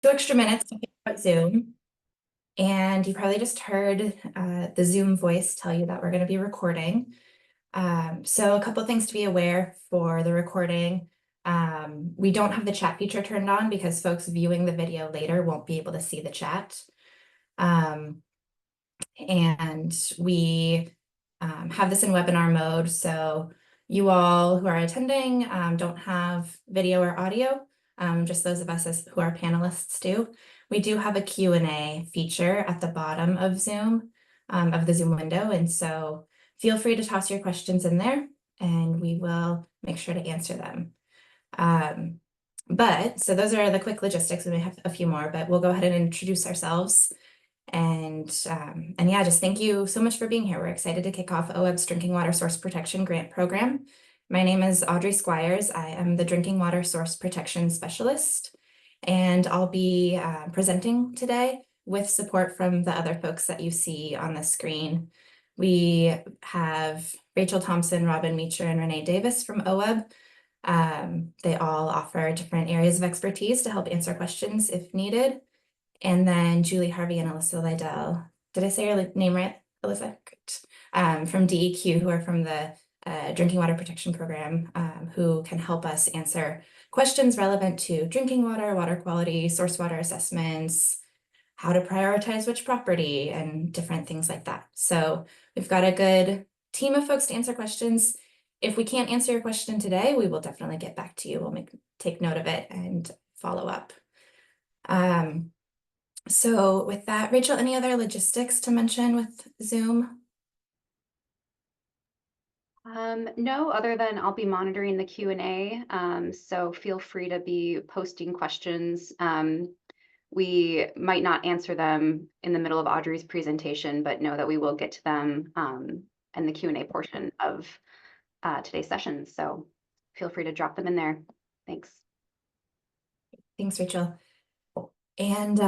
2 extra minutes to figure out Zoom. And you probably just heard the Zoom voice tell you that we're going to be recording. So a couple things to be aware for the recording. We don't have the chat feature turned on because folks viewing the video later won't be able to see the chat. And we have this in webinar mode, so you all who are attending don't have video or audio, just those of us who are panelists do. We do have a Q&A feature at the bottom of Zoom, of the Zoom window, and so feel free to toss your questions in there and we will make sure to answer them. So those are the quick logistics, and we have a few more, but we'll go ahead and introduce ourselves. And yeah, just thank you so much for being here. We're excited to kick off OWEB's Drinking Water Source Protection Grant Program. My name is Audrey Squires. I am the Drinking Water Source Protection Specialist, and I'll be presenting today with support from the other folks that you see on the screen. We have Rachel Thompson, Robin Meacher, and Renee Davis from OWEB. They all offer different areas of expertise to help answer questions if needed. And then Julie Harvey and Alyssa Liddell. Did I say your name right, Alyssa? Great. From DEQ, who are from the Drinking Water Protection Program, who can help us answer questions relevant to drinking water, water quality, source water assessments, how to prioritize which property, and different things like that. So we've got a good team of folks to answer questions. If we can't answer your question today, we will definitely get back to you. We'll take note of it and follow up. So with that, Rachel, any other logistics to mention with Zoom? No, other than I'll be monitoring the Q&A, so feel free to be posting questions. We might not answer them in the middle of Audrey's presentation, but know that we will get to them in the Q&A portion of today's session. So feel free to drop them in there. Thanks. Thanks, Rachel. And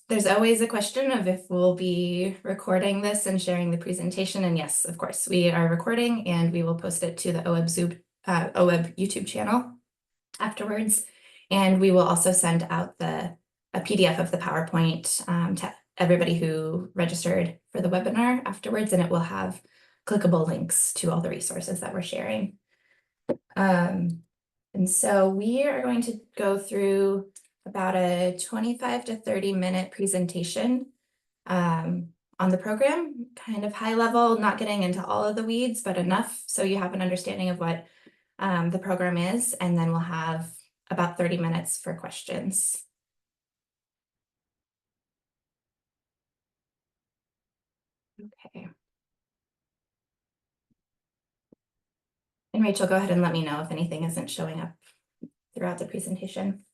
there's always a question of if we'll be recording this and sharing the presentation. And yes, of course, we are recording and we will post it to the OWEB YouTube channel afterwards. And we will also send out a PDF of the PowerPoint to everybody who registered for the webinar afterwards, and it will have clickable links to all the resources that we're sharing. And so we are going to go through about a 25 to 30 minute presentation on the program, kind of high level, not getting into all of the weeds, but enough so you have an understanding of what the program is, and then we'll have about 30 minutes for questions. Okay. And Rachel, go ahead and let me know if anything isn't showing up throughout the presentation.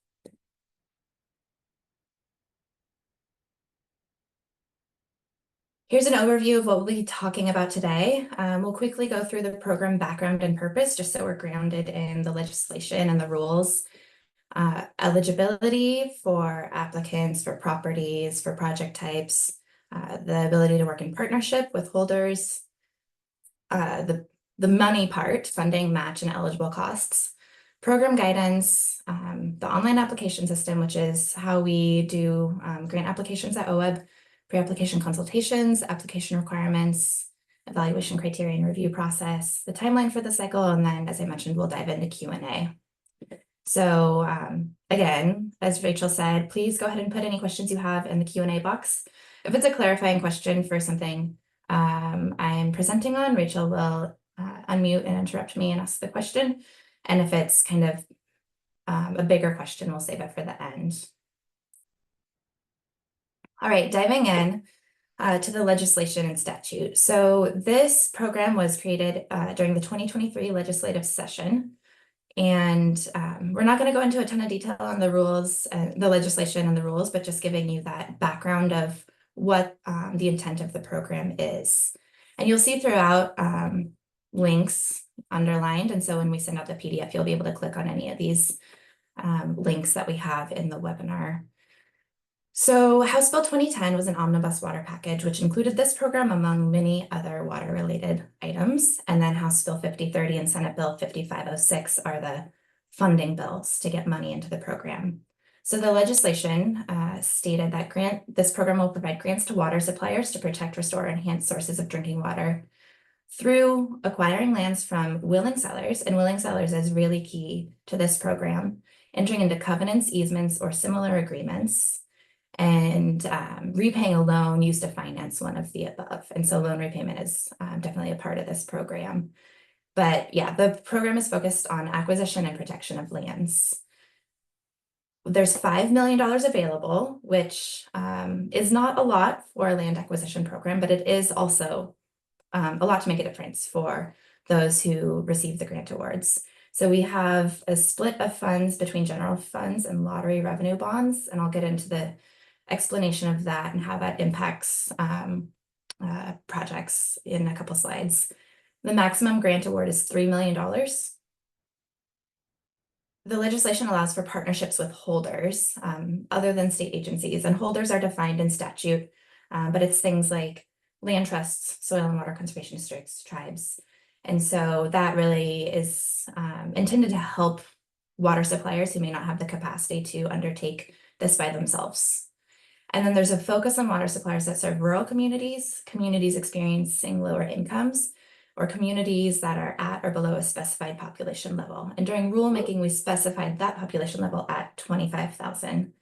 Here's an overview of what we'll be talking about today. We'll quickly go through the program background and purpose, just so we're grounded in the legislation and the rules. Eligibility for applicants, for properties, for project types, the ability to work in partnership with holders, the money part, funding, match, and eligible costs, program guidance, the online application system, which is how we do grant applications at OWEB, pre-application consultations, application requirements, evaluation criteria and review process, the timeline for the cycle, and then, as I mentioned, we'll dive into Q&A. So again, as Rachel said, please go ahead and put any questions you have in the Q&A box. If it's a clarifying question for something I'm presenting on, Rachel will unmute and interrupt me and ask the question. And if it's kind of a bigger question, we'll save it for the end. All right, diving in to the legislation and statute. So this program was created during the 2023 legislative session. And we're not going to go into a ton of detail on the rules, the legislation and the rules, but just giving you that background of what the intent of the program is. And you'll see throughout links underlined. And so when we send out the PDF, you'll be able to click on any of these links that we have in the webinar. So House Bill 2010 was an omnibus water package, which included this program among many other water-related items. And then House Bill 5030 and Senate Bill 5506 are the funding bills to get money into the program. So the legislation stated that this program will provide grants to water suppliers to protect, restore, or enhance sources of drinking water through acquiring lands from willing sellers, and willing sellers is really key to this program, entering into covenants, easements, or similar agreements, and repaying a loan used to finance one of the above. And so loan repayment is definitely a part of this program. But yeah, the program is focused on acquisition and protection of lands. There's $5 million available, which is not a lot for a land acquisition program, but it is also a lot to make a difference for those who receive the grant awards. So we have a split of funds between general funds and lottery revenue bonds, and I'll get into the explanation of that and how that impacts projects in a couple slides. The maximum grant award is $3 million. The legislation allows for partnerships with holders other than state agencies, and holders are defined in statute, but it's things like land trusts, soil and water conservation districts, tribes. And so that really is intended to help water suppliers who may not have the capacity to undertake this by themselves. And then there's a focus on water suppliers that serve rural communities, communities experiencing lower incomes, or communities that are at or below a specified population level. And during rulemaking, we specified that population level at 25,000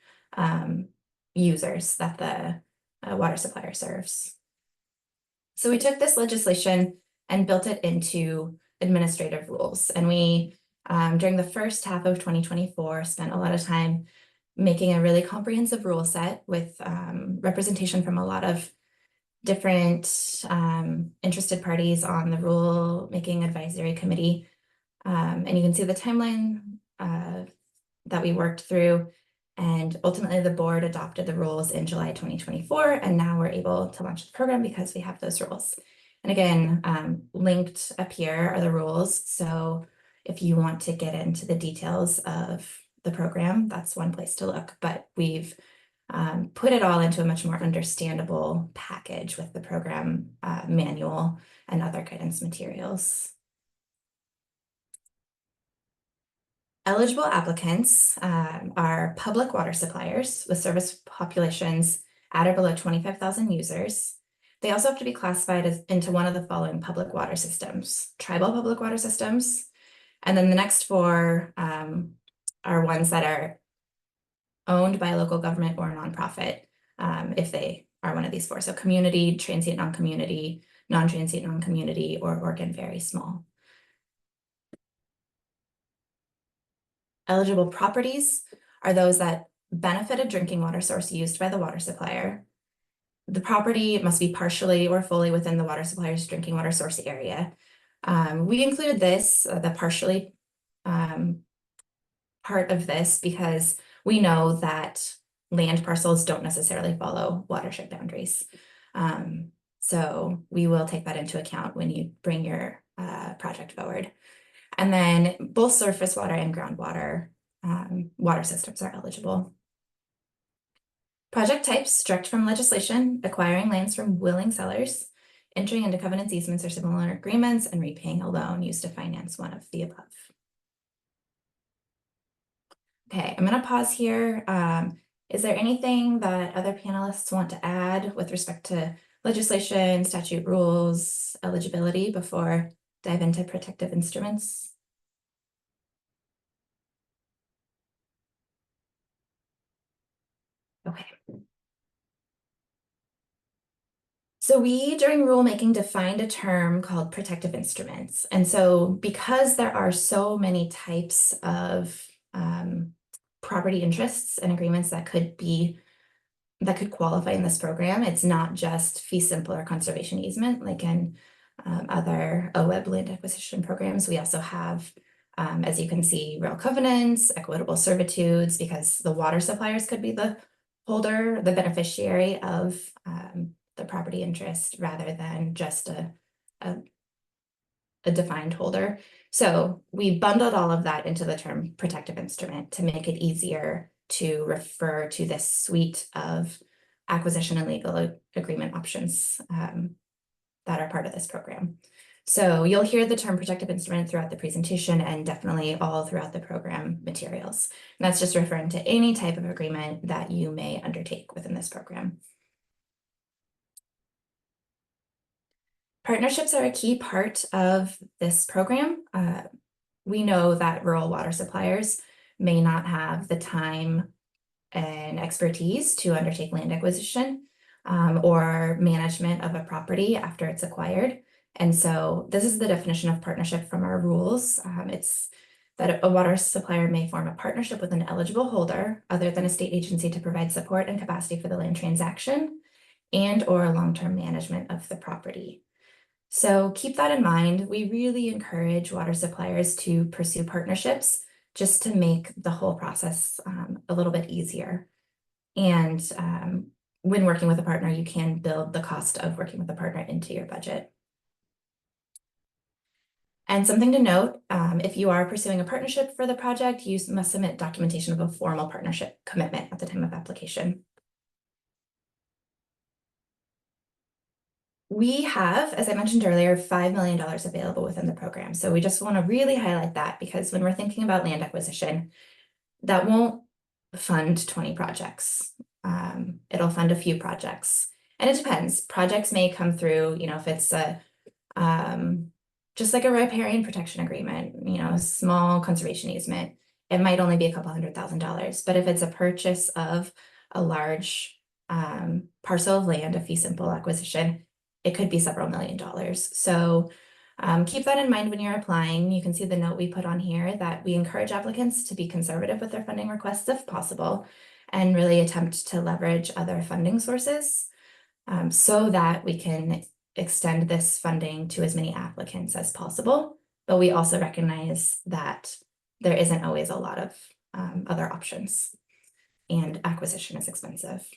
users that the water supplier serves. So we took this legislation and built it into administrative rules. And we, during the first half of 2024, spent a lot of time making a really comprehensive rule set with representation from a lot of different interested parties on the rule-making advisory committee. And you can see the timeline that we worked through. And ultimately, the board adopted the rules in July 2024. And now we're able to launch the program because we have those rules. And again, linked up here are the rules. So if you want to get into the details of the program, that's one place to look. But we've put it all into a much more understandable package with the program manual and other guidance materials. Eligible applicants are public water suppliers with service populations at or below 25,000 users. They also have to be classified into one of the following public water systems: tribal public water systems. And then the next four are ones that are owned by a local government or a nonprofit, if they are one of these four. So community, transient non-community, non-transient non-community, or organ very small. Eligible properties are those that benefit a drinking water source used by the water supplier. The property must be partially or fully within the water supplier's drinking water source area. We included this, the partially part of this, because we know that land parcels don't necessarily follow watershed boundaries. So we will take that into account when you bring your project forward. And then both surface water and groundwater water systems are eligible. Project types direct from legislation: acquiring lands from willing sellers, entering into covenants, easements, or similar agreements, and repaying a loan used to finance one of the above. Okay, I'm going to pause here. Is there anything that other panelists want to add with respect to legislation, statute, rules, eligibility before dive into protective instruments? Okay. So we, during rulemaking, defined a term called protective instruments. And so because there are so many types of property interests and agreements that could qualify in this program, it's not just fee simple or conservation easement like in other OWEB land acquisition programs. We also have, as you can see, real covenants, equitable servitudes, because the water suppliers could be the holder, the beneficiary of the property interest rather than just a defined holder. So we bundled all of that into the term protective instrument to make it easier to refer to this suite of acquisition and legal agreement options that are part of this program. So you'll hear the term protective instrument throughout the presentation and definitely all throughout the program materials. And that's just referring to any type of agreement that you may undertake within this program. Partnerships are a key part of this program. We know that rural water suppliers may not have the time and expertise to undertake land acquisition or management of a property after it's acquired. And so this is the definition of partnership from our rules. It's that a water supplier may form a partnership with an eligible holder other than a state agency to provide support and capacity for the land transaction and or long-term management of the property. So keep that in mind. We really encourage water suppliers to pursue partnerships just to make the whole process a little bit easier. And when working with a partner, you can build the cost of working with a partner into your budget. And something to note, if you are pursuing a partnership for the project, you must submit documentation of a formal partnership commitment at the time of application. We have, as I mentioned earlier, $5 million available within the program. So we just want to really highlight that because when we're thinking about land acquisition, that won't fund 20 projects. It'll fund a few projects. And it depends. Projects may come through, you know, if it's a just like a riparian protection agreement, you know, a small conservation easement, it might only be a couple $100,000. But if it's a purchase of a large parcel of land, a fee simple acquisition, it could be several $1,000,000. So keep that in mind when you're applying. You can see the note we put on here that we encourage applicants to be conservative with their funding requests if possible, and really attempt to leverage other funding sources so that we can extend this funding to as many applicants as possible. But we also recognize that there isn't always a lot of other options, and acquisition is expensive.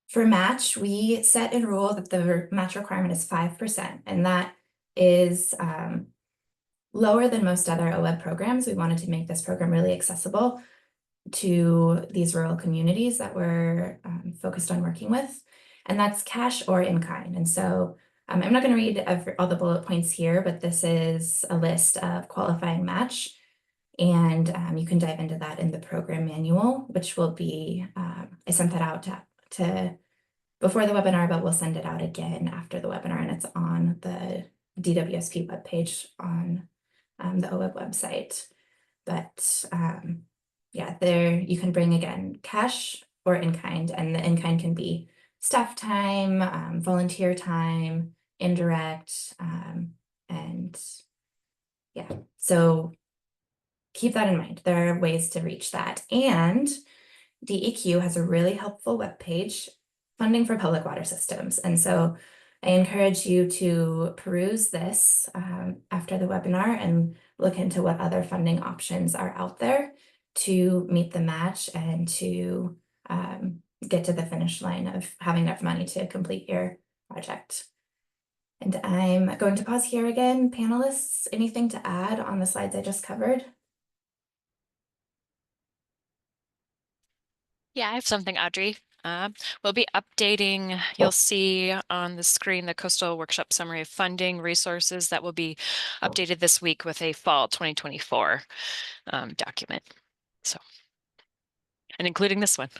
For match, we set in rule that the match requirement is 5%, and that is lower than most other OWEB programs. We wanted to make this program really accessible to these rural communities that we're focused on working with, and that's cash or in kind. And so I'm not going to read all the bullet points here, but this is a list of qualifying match, and you can dive into that in the program manual, which will be, I sent that out to before the webinar, but we'll send it out again after the webinar, and it's on the DWSP webpage on the OWEB website. But yeah, there you can bring again cash or in kind, and the in kind can be staff time, volunteer time, indirect, and yeah, so keep that in mind. There are ways to reach that. And DEQ has a really helpful webpage, Funding for Public Water Systems. And so I encourage you to peruse this after the webinar and look into what other funding options are out there to meet the match and to get to the finish line of having enough money to complete your project. And I'm going to pause here again. Panelists, anything to add on the slides I just covered? Yeah, I have something, Audrey. We'll be updating, you'll see on the screen, the Coastal Workshop Summary of Funding Resources that will be updated this week with a fall 2024 document. So, and including this one.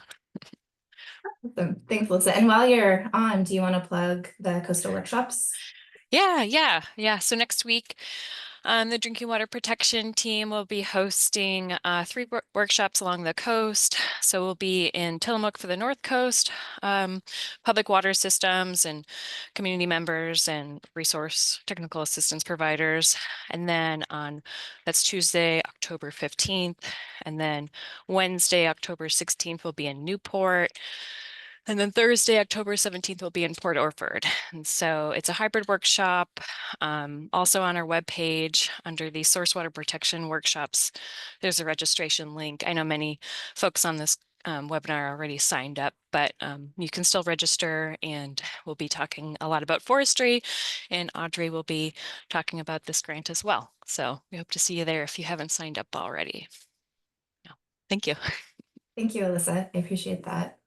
Awesome. Thanks, Melissa. And while you're on, do you want to plug the coastal workshops? Yeah. So next week, the Drinking Water Protection team will be hosting 3 workshops along the coast. So we'll be in Tillamook for the North Coast, public water systems and community members and resource technical assistance providers. And then that's Tuesday, October 15th. And then Wednesday, October 16th will be in Newport. And then Thursday, October 17th will be in Port Orford. And so it's a hybrid workshop. Also on our webpage under the Source Water Protection Workshops, there's a registration link. I know many folks on this webinar already signed up, but you can still register, and we'll be talking a lot about forestry, and Audrey will be talking about this grant as well. So we hope to see you there if you haven't signed up already. No, thank you. Thank you, Alyssa. I appreciate that.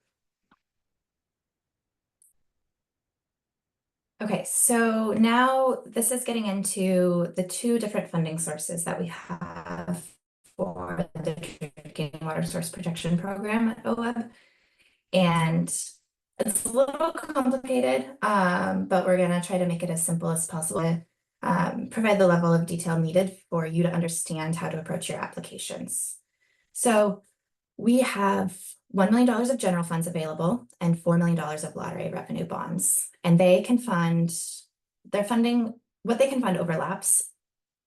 Okay, so now this is getting into the two different funding sources that we have for the Drinking Water Source Protection Program at OWEB. And it's a little complicated, but we're gonna try to make it as simple as possible to provide the level of detail needed for you to understand how to approach your applications. So we have $1 million of general funds available and $4 million of lottery revenue bonds, and they can fund their funding. What they can fund overlaps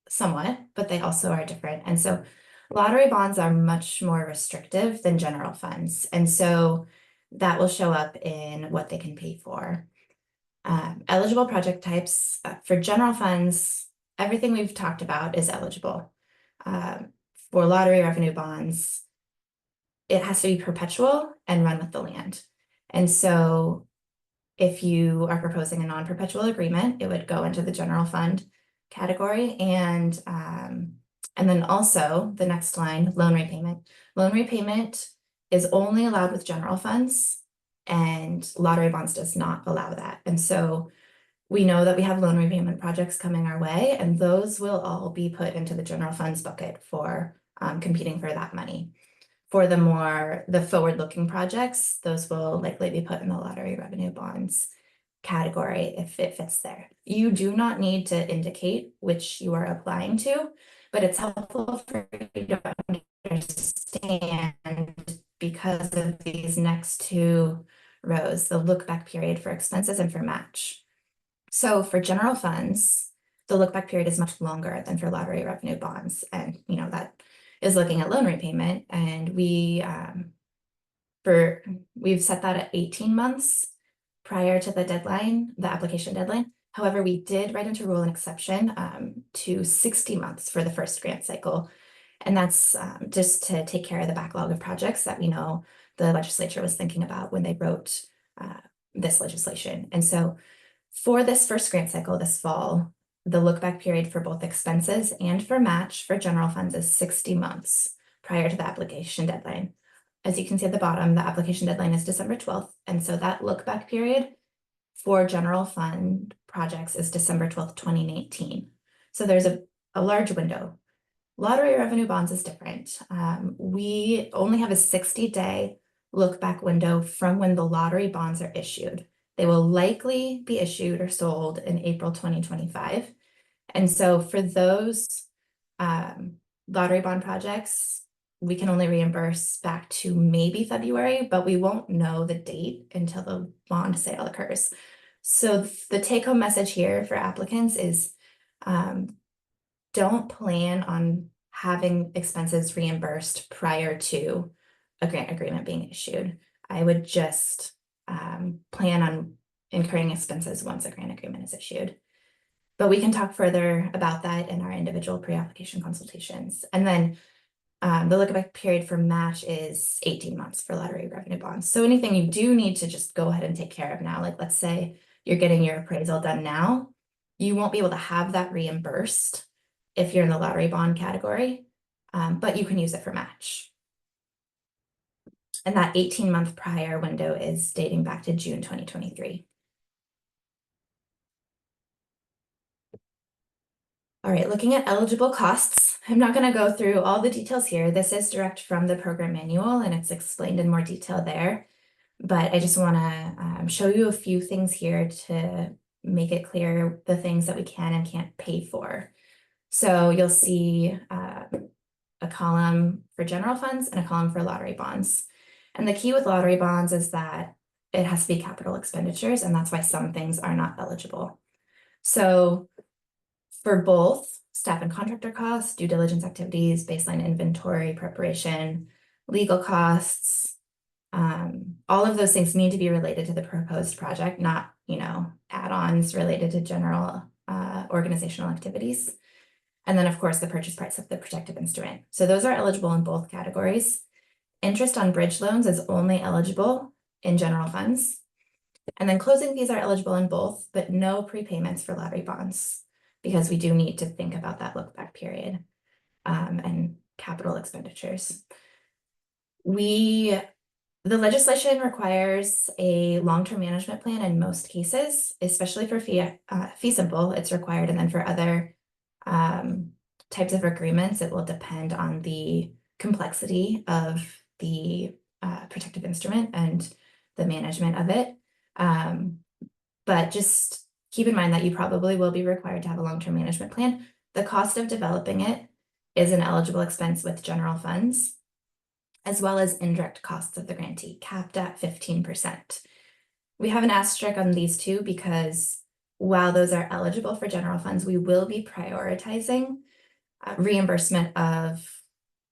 somewhat, but they also are different. And so lottery bonds are much more restrictive than general funds. And so that will show up in what they can pay for. Eligible project types for general funds, everything we've talked about is eligible. For lottery revenue bonds, it has to be perpetual and run with the land. And so if you are proposing a non-perpetual agreement, it would go into the general fund category. And then also the next line, loan repayment. Loan repayment is only allowed with general funds, and lottery bonds does not allow that. And so we know that we have loan repayment projects coming our way, and those will all be put into the general funds bucket for competing for that money. For the forward-looking projects, those will likely be put in the lottery revenue bonds category if it fits there. You do not need to indicate which you are applying to, but it's helpful for you to understand because of these next two rows, the look back period for expenses and for match. So for general funds, the look back period is much longer than for lottery revenue bonds. And that is looking at loan repayment, and we've set that at 18 months prior to the deadline, the application deadline. However, we did write into rule an exception to 60 months for the first grant cycle. And that's just to take care of the backlog of projects that we know the legislature was thinking about when they wrote this legislation. And so for this first grant cycle this fall, the look back period for both expenses and for match for general funds is 60 months prior to the application deadline. As you can see at the bottom, the application deadline is December 12th. And so that look back period for general fund projects is December 12th, 2019. So there's a large window. Lottery revenue bonds is different. We only have a 60-day look back window from when the lottery bonds are issued. They will likely be issued or sold in April 2025. And so for those lottery bond projects, we can only reimburse back to maybe February, but we won't know the date until the bond sale occurs. So the take-home message here for applicants is don't plan on having expenses reimbursed prior to a grant agreement being issued. I would just plan on incurring expenses once a grant agreement is issued. But we can talk further about that in our individual pre-application consultations. And then the look back period for match is 18 months for lottery revenue bonds. So anything you do need to just go ahead and take care of now, like let's say you're getting your appraisal done now, you won't be able to have that reimbursed if you're in the lottery bond category, but you can use it for match. And that 18-month prior window is dating back to June 2023. All right, looking at eligible costs, I'm not going to go through all the details here. This is direct from the program manual and it's explained in more detail there. But I just want to show you a few things here to make it clear the things that we can and can't pay for. So you'll see a column for general funds and a column for lottery bonds. And the key with lottery bonds is that it has to be capital expenditures, and that's why some things are not eligible. So for both staff and contractor costs, due diligence activities, baseline inventory preparation, legal costs, all of those things need to be related to the proposed project, not, add-ons related to general organizational activities. And then, of course, the purchase price of the protective instrument. So those are eligible in both categories. Interest on bridge loans is only eligible in general funds. And then closing fees are eligible in both, but no prepayments for lottery bonds, because we do need to think about that look back period and capital expenditures. We The legislation requires a long-term management plan in most cases, especially for fee simple, it's required, and then for other types of agreements, it will depend on the complexity of the protective instrument and the management of it. But just keep in mind that you probably will be required to have a long-term management plan. The cost of developing it is an eligible expense with general funds, as well as indirect costs of the grantee, capped at 15%. We have an asterisk on these two because while those are eligible for general funds, we will be prioritizing reimbursement of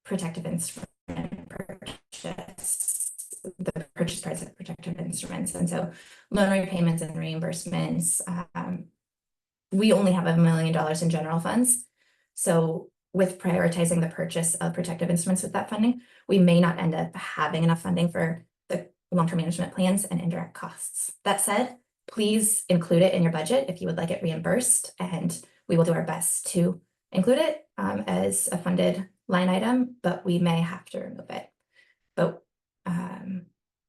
protective instrument purchase, the purchase price of protective instruments. And so loan repayments and reimbursements, we only have $1 million in general funds. So with prioritizing the purchase of protective instruments with that funding, we may not end up having enough funding for the long-term management plans and indirect costs. That said, please include it in your budget if you would like it reimbursed, and we will do our best to include it as a funded line item, but we may have to remove it. But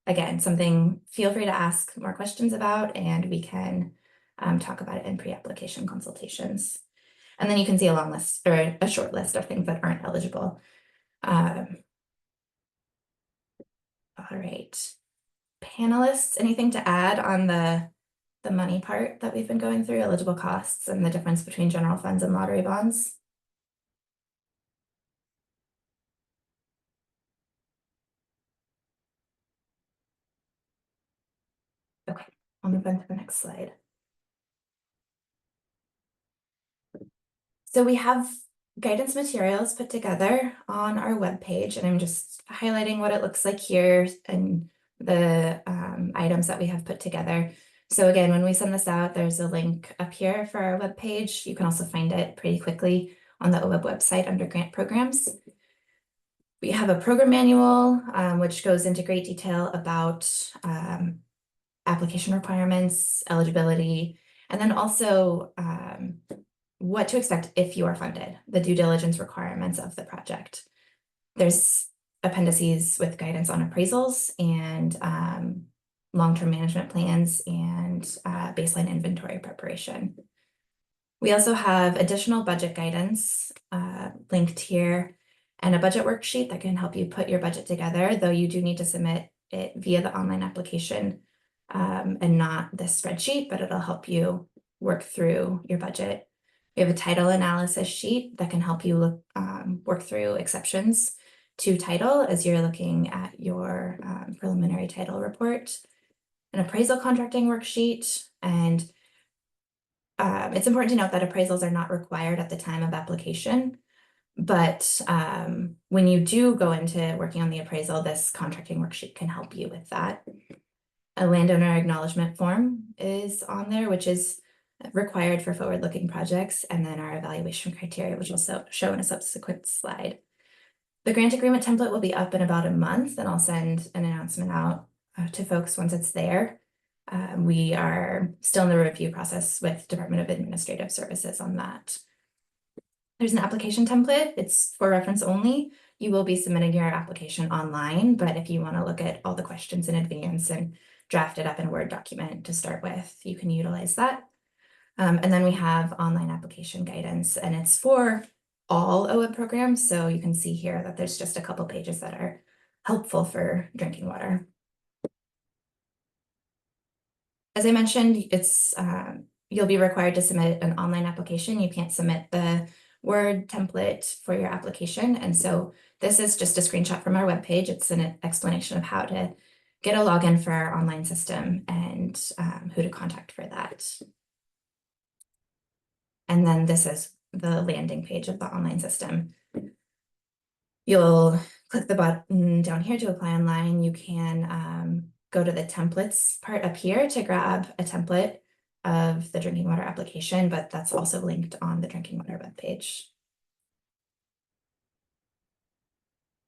again, something feel free to ask more questions about, and we can talk about it in pre-application consultations. And then you can see a long list or a short list of things that aren't eligible. All right. Panelists, anything to add on the money part that we've been going through, eligible costs and the difference between general funds and lottery bonds? Okay, I'll move on to the next slide. So we have guidance materials put together on our webpage, and I'm just highlighting what it looks like here and the items that we have put together. So again, when we send this out, there's a link up here for our webpage. You can also find it pretty quickly on the OWEB website under grant programs. We have a program manual, which goes into great detail about application requirements, eligibility, and then also what to expect if you are funded, the due diligence requirements of the project. There's appendices with guidance on appraisals and long-term management plans and baseline inventory preparation. We also have additional budget guidance linked here and a budget worksheet that can help you put your budget together, though you do need to submit it via the online application and not this spreadsheet, but it'll help you work through your budget. We have a title analysis sheet that can help you work through exceptions to title as you're looking at your preliminary title report. An appraisal contracting worksheet, and it's important to note that appraisals are not required at the time of application, but when you do go into working on the appraisal, this contracting worksheet can help you with that. A landowner acknowledgement form is on there, which is required for forward-looking projects, and then our evaluation criteria, which will show in a subsequent slide. The grant agreement template will be up in about a month, and I'll send an announcement out to folks once it's there. We are still in the review process with Department of Administrative Services on that. There's an application template. It's for reference only. You will be submitting your application online, but if you want to look at all the questions in advance and draft it up in a Word document to start with, you can utilize that. And then we have online application guidance, and it's for all OWEB programs. So you can see here that there's just a couple pages that are helpful for drinking water. As I mentioned, it's you'll be required to submit an online application. You can't submit the Word template for your application. And so this is just a screenshot from our webpage. It's an explanation of how to get a login for our online system and who to contact for that. And then this is the landing page of the online system. You'll click the button down here to apply online. You can go to the templates part up here to grab a template of the drinking water application, but that's also linked on the drinking water webpage.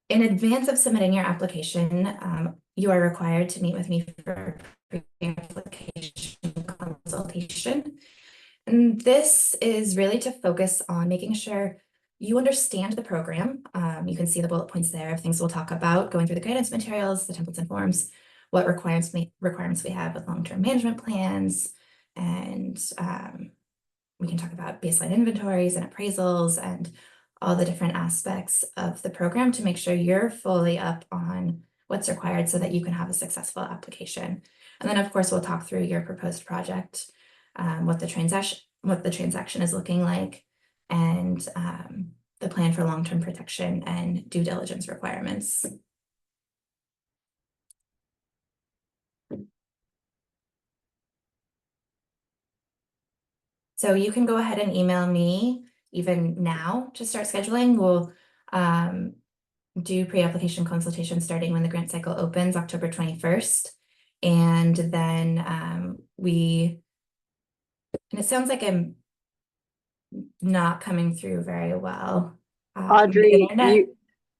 In advance of submitting your application, you are required to meet with me for pre-application consultation. And this is really to focus on making sure you understand the program. You can see the bullet points there of things we'll talk about, going through the guidance materials, the templates and forms, what requirements we have with long-term management plans, and we can talk about baseline inventories and appraisals and all the different aspects of the program to make sure you're fully up on what's required so that you can have a successful application. And then, of course, we'll talk through your proposed project, what the transaction is looking like, and the plan for long-term protection and due diligence requirements. So you can go ahead and email me even now to start scheduling. We'll do pre-application consultation starting when the grant cycle opens, October 21st. And then and it sounds like I'm not coming through very well. Audrey, internet.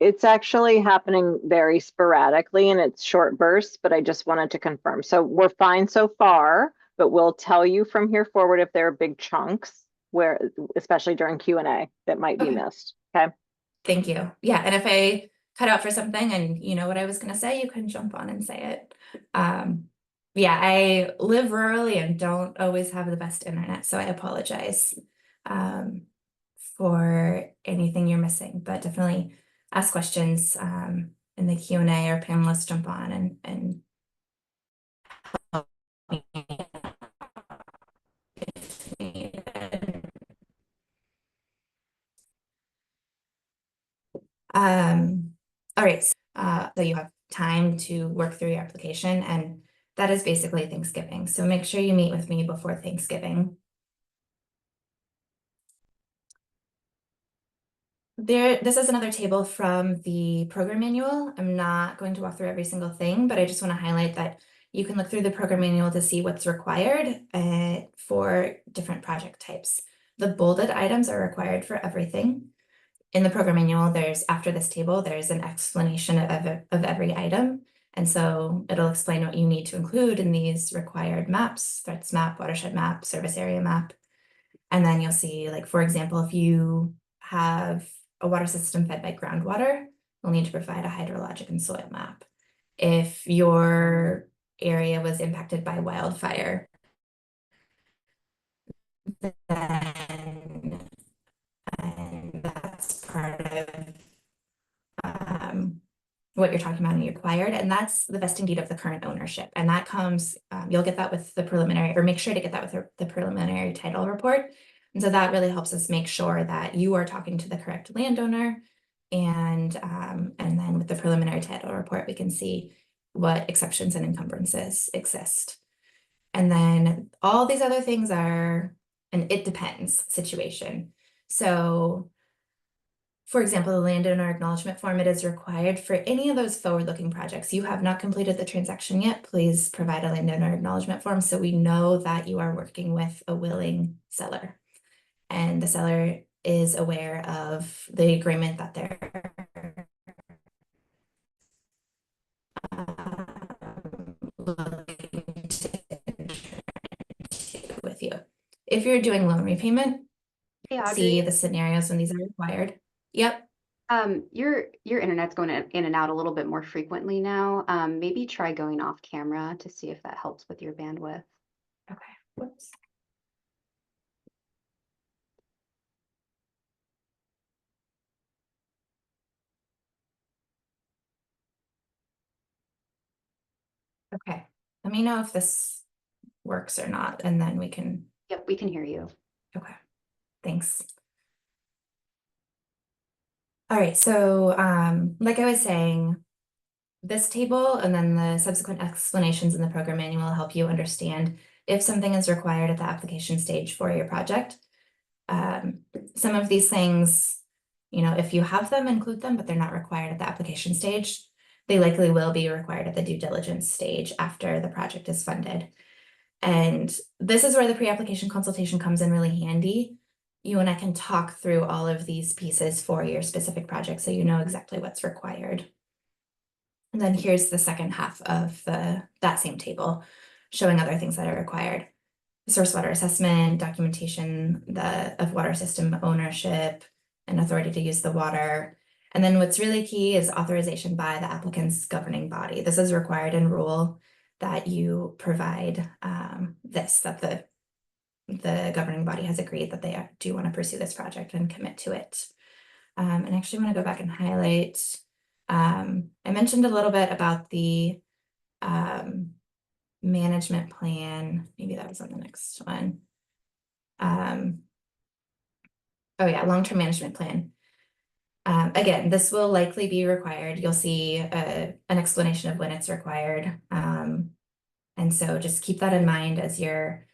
it's actually happening very sporadically and it's short bursts, but I just wanted to confirm. So we're fine so far, but we'll tell you from here forward if there are big chunks where, especially during Q&A, that might be Okay. missed. Okay. Thank you. Yeah, and if I cut out for something and you know what I was going to say, you can jump on and say it. Yeah, I live rurally and don't always have the best internet, so I apologize for anything you're missing, but definitely ask questions in the Q&A, or panelists jump on and help me if needed. All right, so you have time to work through your application, and that is basically Thanksgiving. So make sure you meet with me before Thanksgiving. This is another table from the program manual. I'm not going to walk through every single thing, but I just want to highlight that you can look through the program manual to see what's required for different project types. The bolded items are required for everything. In the program manual, after this table, there's an explanation of every item. And so it'll explain what you need to include in these required maps: threats map, watershed map, service area map. And then you'll see, like, for example, if you have a water system fed by groundwater, you'll need to provide a hydrologic and soil map. If your area was impacted by wildfire, then that's part of what you're talking about and you acquired, and that's the vesting deed of the current ownership. And that comes, you'll get that with the preliminary, or make sure to get that with the preliminary title report. And so that really helps us make sure that you are talking to the correct landowner. And then with the preliminary title report, we can see what exceptions and encumbrances exist. And then all these other things are an it depends situation. So for example, the landowner acknowledgement form, it is required for any of those forward-looking projects. You have not completed the transaction yet, please provide a landowner acknowledgement form so we know that you are working with a willing seller. And the seller is aware of the agreement that they're looking to with you. If you're doing loan repayment, Hey, Audrey. see the scenarios when these are required. Yep. Your internet's going in and out a little bit more frequently now. Maybe try going off camera to see if that helps with your bandwidth. Okay. Whoops. Okay. Let me know if this works or not, and then we can. Yep, we can hear you. Okay. Thanks. All right, so like I was saying, this table and then the subsequent explanations in the program manual will help you understand if something is required at the application stage for your project. Some of these things, if you have them, include them, but they're not required at the application stage. They likely will be required at the due diligence stage after the project is funded. And this is where the pre-application consultation comes in really handy. You and I can talk through all of these pieces for your specific project so you know exactly what's required. And then here's the second half of that same table, showing other things that are required: source water assessment, documentation of water system ownership, and authority to use the water. And then what's really key is authorization by the applicant's governing body. This is required in rule that you provide that the governing body has agreed that they do want to pursue this project and commit to it. And I actually want to go back and highlight. I mentioned a little bit about the management plan. Maybe that was on the next one. Oh yeah, long-term management plan. Again, this will likely be required. You'll see an explanation of when it's required. And so just keep that in mind as you're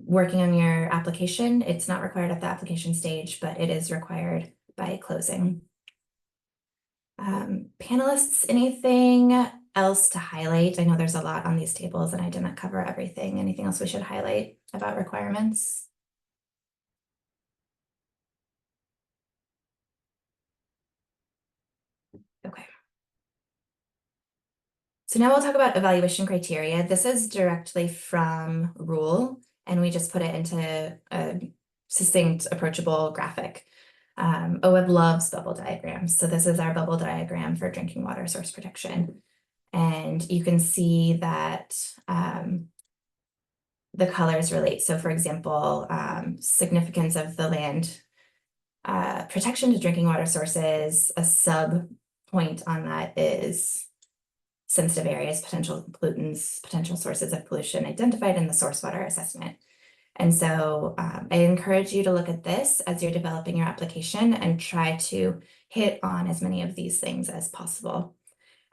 working on your application. It's not required at the application stage, but it is required by closing. Panelists, anything else to highlight? I know there's a lot on these tables and I didn't cover everything. Anything else we should highlight about requirements? Okay. So now we'll talk about evaluation criteria. This is directly from rule, and we just put it into a succinct, approachable graphic. OWEB loves bubble diagrams. So this is our bubble diagram for drinking water source protection. And you can see that the colors relate. So for example, significance of the land protection to drinking water sources, a sub point on that is sensitive areas, potential pollutants, potential sources of pollution identified in the source water assessment. And so I encourage you to look at this as you're developing your application and try to hit on as many of these things as possible.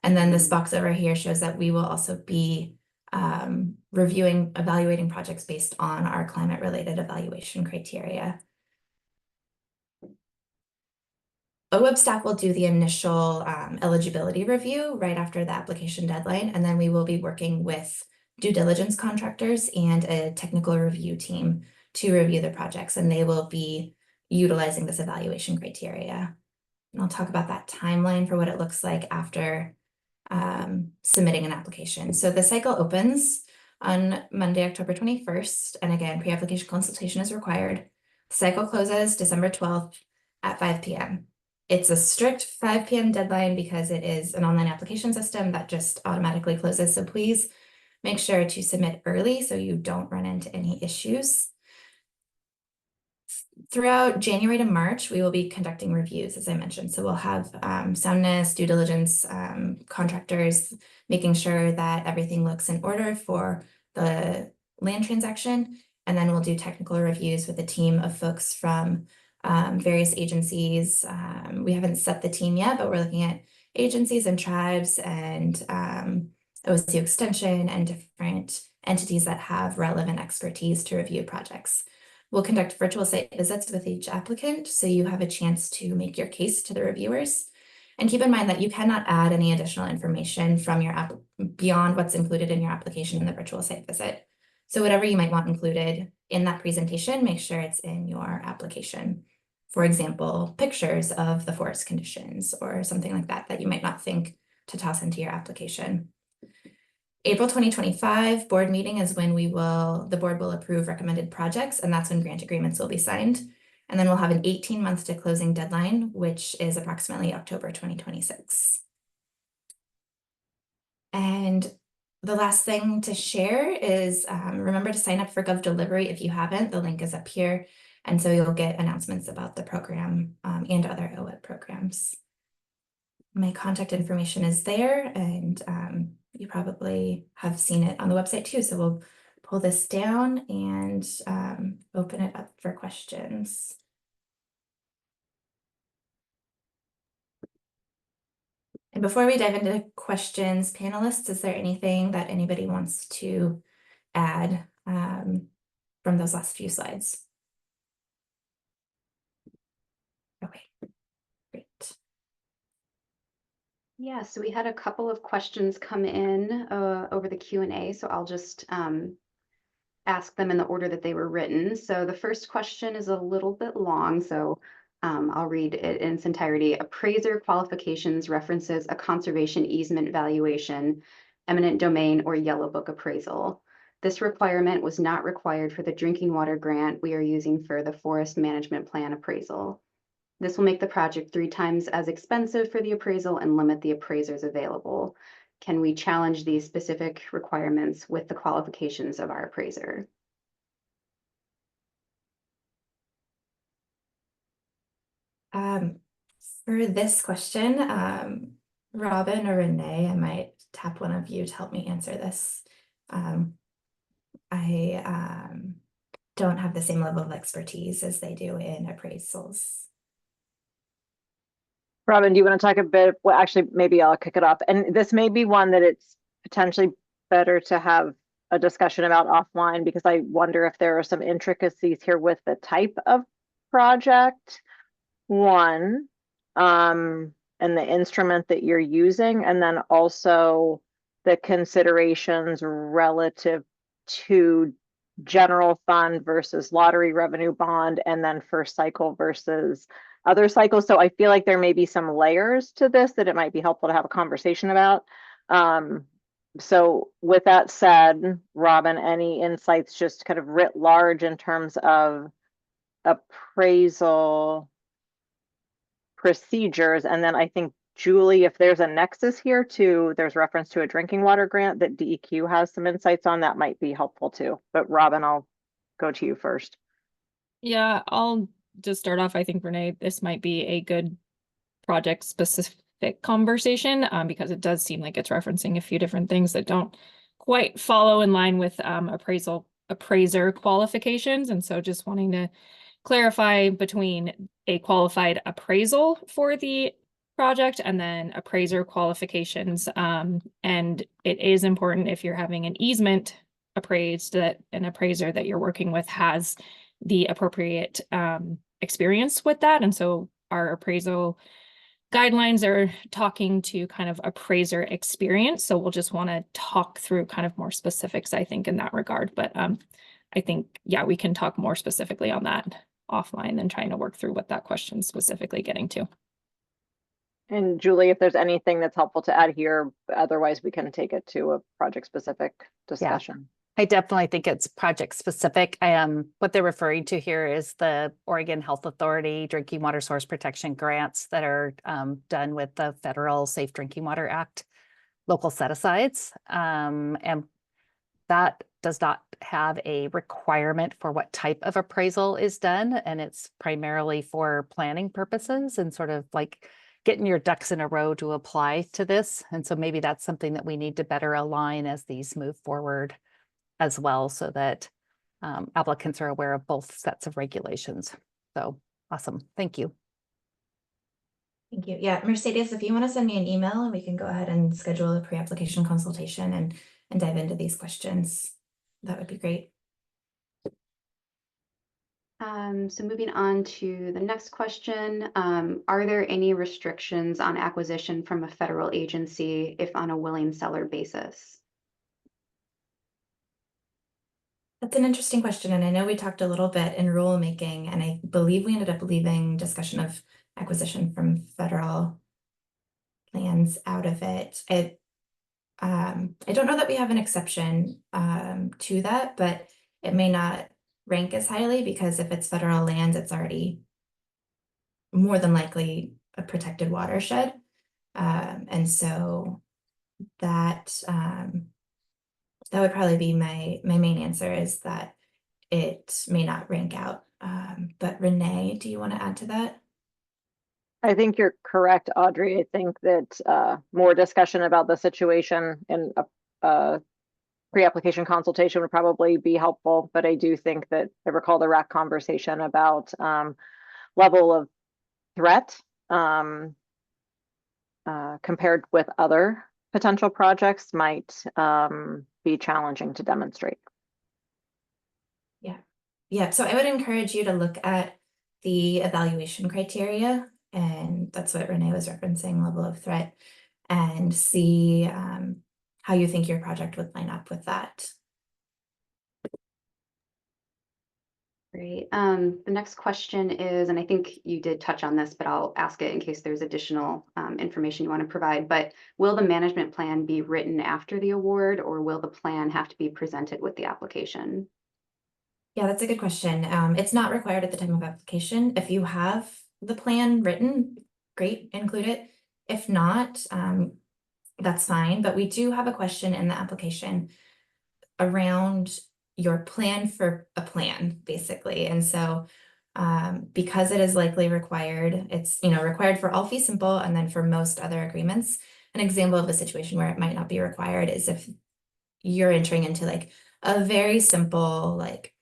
And then this box over here shows that we will also be evaluating projects based on our climate-related evaluation criteria. OWEB staff will do the initial eligibility review right after the application deadline, and then we will be working with due diligence contractors and a technical review team to review the projects, and they will be utilizing this evaluation criteria. And I'll talk about that timeline for what it looks like after submitting an application. So the cycle opens on Monday, October 21st, and again, pre-application consultation is required. The cycle closes December 12th at 5 p.m. It's a strict 5 p.m. deadline because it is an online application system that just automatically closes. So please make sure to submit early so you don't run into any issues. Throughout January to March, we will be conducting reviews, as I mentioned. So we'll have soundness, due diligence, contractors, making sure that everything looks in order for the land transaction. And then we'll do technical reviews with a team of folks from various agencies. We haven't set the team yet, but we're looking at agencies and tribes and OSU Extension and different entities that have relevant expertise to review projects. We'll conduct virtual site visits with each applicant, so you have a chance to make your case to the reviewers. And keep in mind that you cannot add any additional information from your app beyond what's included in your application in the virtual site visit. So whatever you might want included in that presentation, make sure it's in your application. For example, pictures of the forest conditions or something like that that you might not think to toss into your application. April 2025 board meeting is when the board will approve recommended projects, and that's when grant agreements will be signed. And then we'll have an 18-month to closing deadline, which is approximately October 2026. And the last thing to share is remember to sign up for GovDelivery if you haven't. The link is up here. And so you'll get announcements about the program and other OWEB programs. My contact information is there, and you probably have seen it on the website too. So we'll pull this down and open it up for questions. And before we dive into questions, panelists, is there anything that anybody wants to add from those last few slides? Okay, great. Yeah, so we had a couple of questions come in over the Q&A, so I'll just ask them in the order that they were written. So the first question is a little bit long, so I'll read it in its entirety. Appraiser qualifications references a conservation easement valuation, eminent domain, or yellow book appraisal. This requirement was not required for the drinking water grant we are using for the forest management plan appraisal. This will make the project 3 times as expensive for the appraisal and limit the appraisers available. Can we challenge these specific requirements with the qualifications of our appraiser? For this question, Robin or Renee, I might tap one of you to help me answer this. I don't have the same level of expertise as they do in appraisals. Robin, do you want to talk a bit? Well, actually, maybe I'll kick it off. And this may be one that it's potentially better to have a discussion about offline, because I wonder if there are some intricacies here with the type of project, one, and the instrument that you're using, and then also the considerations relative to general fund versus lottery revenue bond, and then first cycle versus other cycles. So I feel like there may be some layers to this that it might be helpful to have a conversation about. So with that said, Robin, any insights just kind of writ large in terms of appraisal procedures? And then I think, Julie, if there's a nexus here too, there's reference to a drinking water grant that DEQ has some insights on, that might be helpful too. But Robin, I'll go to you first. Yeah, I'll just start off. I think, Renee, this might be a good project specific conversation because it does seem like it's referencing a few different things that don't quite follow in line with appraiser qualifications. And so just wanting to clarify between a qualified appraisal for the project and then appraiser qualifications. And it is important, if you're having an easement appraised, that an appraiser that you're working with has the appropriate experience with that. And so our appraisal guidelines are talking to kind of appraiser experience. So we'll just want to talk through kind of more specifics, I think, in that regard. But I think, yeah, we can talk more specifically on that offline than trying to work through what that question's specifically getting to. And Julie, if there's anything that's helpful to add here, otherwise we can take it to a project specific discussion. I definitely think it's project specific. What they're referring to here is the Oregon Health Authority drinking water source protection grants that are done with the Federal Safe Drinking Water Act local set-asides. And that does not have a requirement for what type of appraisal is done. And it's primarily for planning purposes and sort of like getting your ducks in a row to apply to this. And so maybe that's something that we need to better align as these move forward as well, so that applicants are aware of both sets of regulations. So awesome. Thank you. Thank you. Yeah, Mercedes, if you want to send me an email, we can go ahead and schedule a pre-application consultation and dive into these questions. That would be great. So moving on to the next question, are there any restrictions on acquisition from a federal agency if on a willing seller basis? That's an interesting question, and I know we talked a little bit in rulemaking, and I believe we ended up leaving discussion of acquisition from federal lands out of it. I don't know that we have an exception to that, but it may not rank as highly because if it's federal lands, it's already more than likely a protected watershed, and so that that would probably be my main answer, is that it may not rank out. But Renee, do you want to add to that? I think you're correct, Audrey. I think that more discussion about the situation in a pre-application consultation would probably be helpful. But I do think that I recall the RAC conversation about level of threat compared with other potential projects might be challenging to demonstrate. Yeah, so I would encourage you to look at the evaluation criteria, and that's what Renee was referencing, level of threat, and see how you think your project would line up with that. Great. The next question is, and I think you did touch on this, but I'll ask it in case there's additional information you want to provide, but will the management plan be written after the award, or will the plan have to be presented with the application? Yeah, that's a good question. It's not required at the time of application. If you have the plan written, great, include it. If not, that's fine, but we do have a question in the application around your plan for a plan, basically. And so because it is likely required, it's, you know, required for all fee simple and then for most other agreements. An example of a situation where it might not be required is if you're entering into like a very simple, like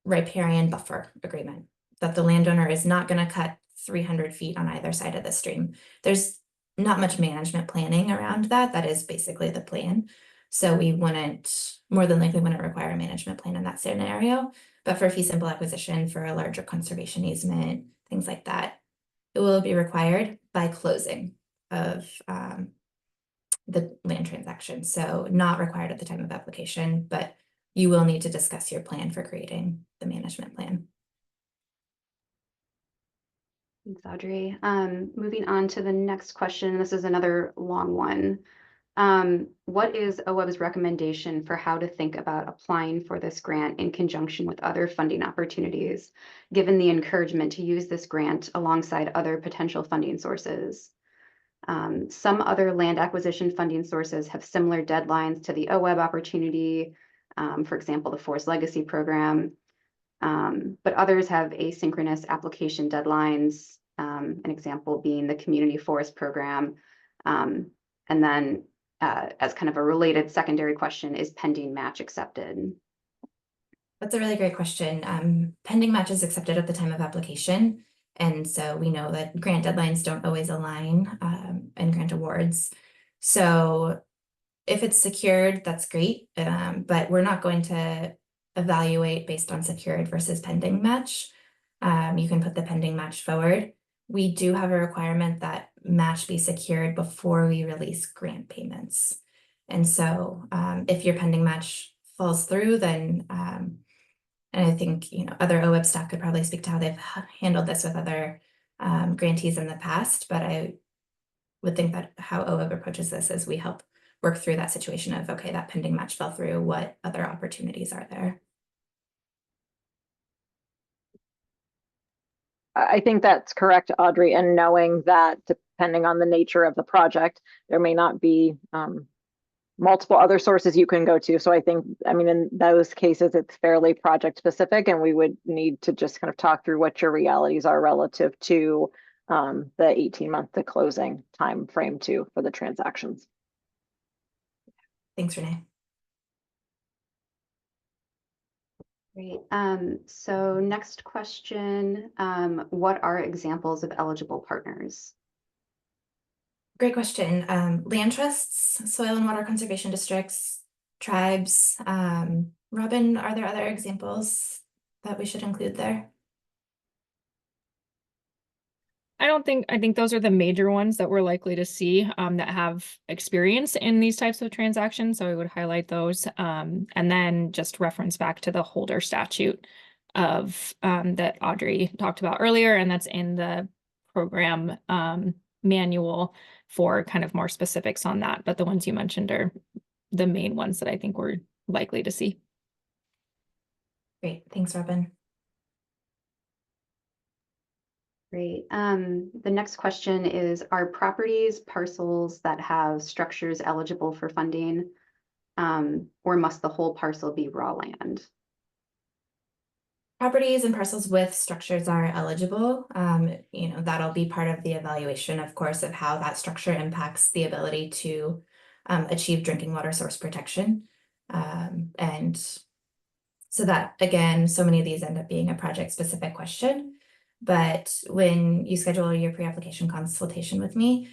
riparian buffer agreement that the landowner is not going to cut 300 feet on either side of the stream. There's not much management planning around that. That is basically the plan. So we wouldn't, more than likely wouldn't require a management plan in that scenario. But for fee simple acquisition, for a larger conservation easement, things like that, it will be required by closing of the land transaction. So not required at the time of application, but you will need to discuss your plan for creating the management plan. Thanks, Audrey. Moving on to the next question. This is another long one. What is OWEB's recommendation for how to think about applying for this grant in conjunction with other funding opportunities, given the encouragement to use this grant alongside other potential funding sources? Some other land acquisition funding sources have similar deadlines to the OWEB opportunity, for example, the Forest Legacy Program, but others have asynchronous application deadlines, an example being the Community Forest Program. And then as kind of a related secondary question, is pending match accepted? That's a really great question. Pending match is accepted at the time of application. And so we know that grant deadlines don't always align and grant awards. So if it's secured, that's great. But we're not going to evaluate based on secured versus pending match. You can put the pending match forward. We do have a requirement that match be secured before we release grant payments. And so if your pending match falls through, then and I think, you know, other OWEB staff could probably speak to how they've handled this with other grantees in the past, but I would think that how OWEB approaches this is we help work through that situation of, okay, that pending match fell through, what other opportunities are there? I think that's correct, Audrey, and knowing that depending on the nature of the project, there may not be multiple other sources you can go to. So I think, I mean, in those cases, it's fairly project specific, and we would need to just kind of talk through what your realities are relative to the 18-month to closing time frame too for the transactions. Thanks, Renee. Great. So next question, what are examples of eligible partners? Great question. Land trusts, soil and water conservation districts, tribes. Robin, are there other examples that we should include there? I think those are the major ones that we're likely to see that have experience in these types of transactions. So I would highlight those and then just reference back to the holder statute of that Audrey talked about earlier, and that's in the program manual for kind of more specifics on that. But the ones you mentioned are the main ones that I think we're likely to see. Great, thanks, Robin. Great. The next question is, are properties, parcels that have structures eligible for funding, or must the whole parcel be raw land? Properties and parcels with structures are eligible. You know, that'll be part of the evaluation, of course, of how that structure impacts the ability to achieve drinking water source protection. And so that, again, so many of these end up being a project specific question. But when you schedule your pre-application consultation with me,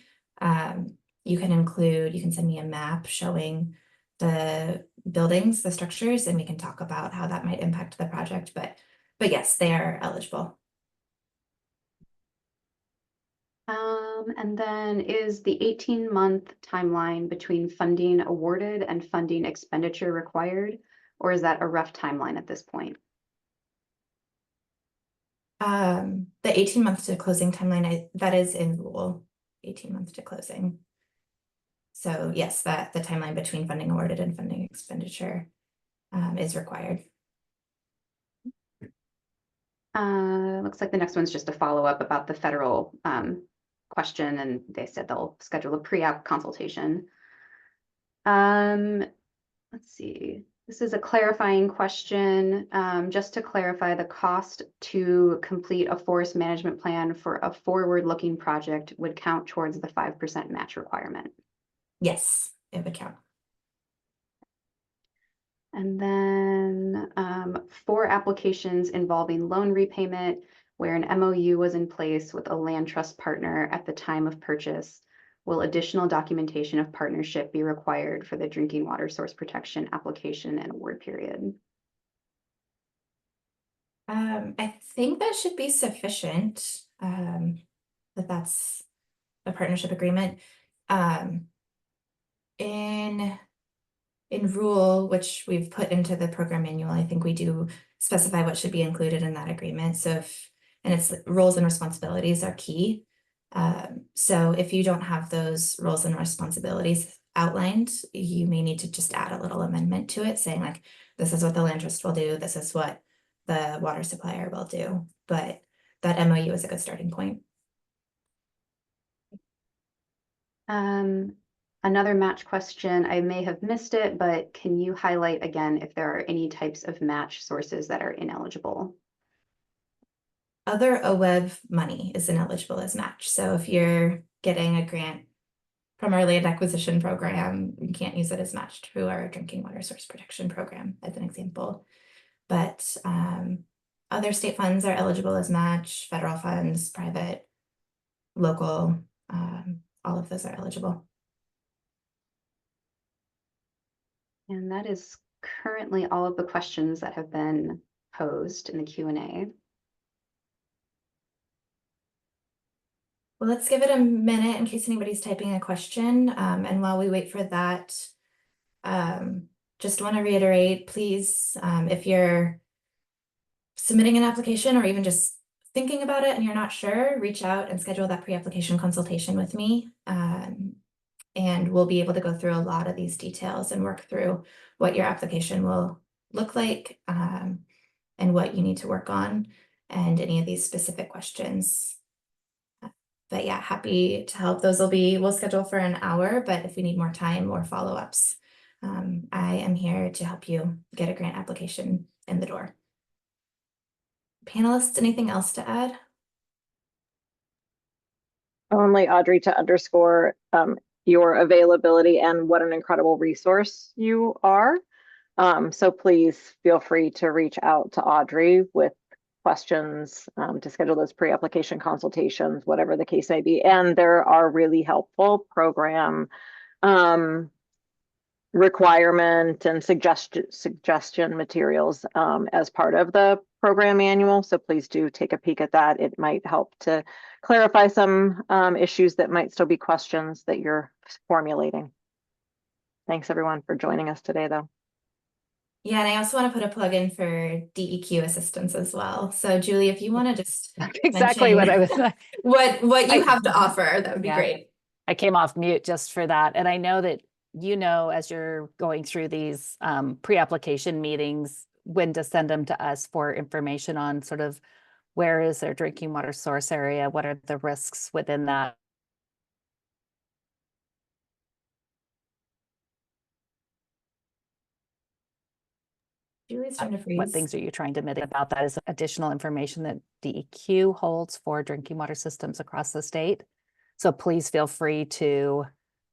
you can send me a map showing the buildings, the structures, and we can talk about how that might impact the project. But yes, they are eligible. And then is the 18-month timeline between funding awarded and funding expenditure required, or is that a rough timeline at this point? The 18 months to closing timeline, that is in rule, 18 months to closing. So yes, that the timeline between funding awarded and funding expenditure is required. Looks like the next one's just a follow-up about the federal question, and they said they'll schedule a pre-app consultation. Let's see. This is a clarifying question. Just to clarify, the cost to complete a forest management plan for a forward-looking project would count towards the 5% match requirement. Yes, it would count. And then for applications involving loan repayment, where an MOU was in place with a land trust partner at the time of purchase, will additional documentation of partnership be required for the drinking water source protection application and award period? I think that should be sufficient, that's a partnership agreement. In rule, which we've put into the program manual, I think we do specify what should be included in that agreement. So and its roles and responsibilities are key. So if you don't have those roles and responsibilities outlined, you may need to just add a little amendment to it saying like, this is what the land trust will do, this is what the water supplier will do. But that MOU is a good starting point. Another match question, I may have missed it, but can you highlight again if there are any types of match sources that are ineligible? Other OWEB money is ineligible as match. So if you're getting a grant from our land acquisition program, you can't use it as match through our drinking water source protection program, as an example. But other state funds are eligible as match, federal funds, private, local, all of those are eligible. And that is currently all of the questions that have been posed in the Q&A. Well, let's give it a minute in case anybody's typing a question. And while we wait for that, just want to reiterate, please, if you're submitting an application or even just thinking about it and you're not sure, reach out and schedule that pre-application consultation with me. And we'll be able to go through a lot of these details and work through what your application will look like, and what you need to work on and any of these specific questions. But yeah, happy to help. We'll schedule for an hour, but if we need more time or follow-ups, I am here to help you get a grant application in the door. Panelists, anything else to add? Only, Audrey, to underscore your availability and what an incredible resource you are. So please feel free to reach out to Audrey with questions, to schedule those pre-application consultations, whatever the case may be. And there are really helpful program requirement and suggestion materials as part of the program manual. So please do take a peek at that. It might help to clarify some issues that might still be questions that you're formulating. Thanks everyone for joining us today though. Yeah, and I also want to put a plug in for DEQ assistance as well. So Julie, if you want to just Exactly what I was. what you have to offer, that would be Yeah. great. I came off mute just for that. And I know that, as you're going through these pre-application meetings, when to send them to us for information on sort of where is their drinking water source area, what are the risks within that. Julie's trying to freeze. What things are you trying to mitigate about that is additional information that DEQ holds for drinking water systems across the state. So please feel free to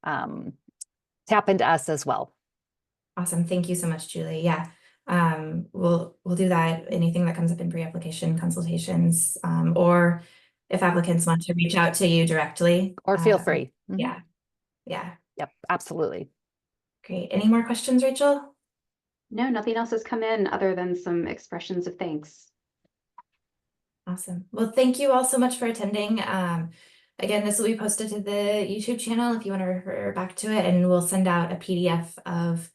tap into us as well. Awesome. Thank you so much, Julie. Yeah. We'll do that. Anything that comes up in pre-application consultations, or if applicants want to reach out to you directly. Or feel free. Mhm. Yeah. Yeah. Yep, absolutely. Great. Any more questions, Rachel? No, nothing else has come in other than some expressions of thanks. Awesome. Well, thank you all so much for attending. Again, this will be posted to the YouTube channel if you want to refer back to it, and we'll send out a PDF of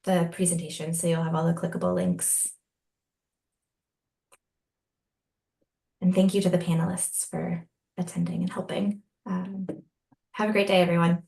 the presentation, so you'll have all the clickable links. And thank you to the panelists for attending and helping. Have a great day, everyone.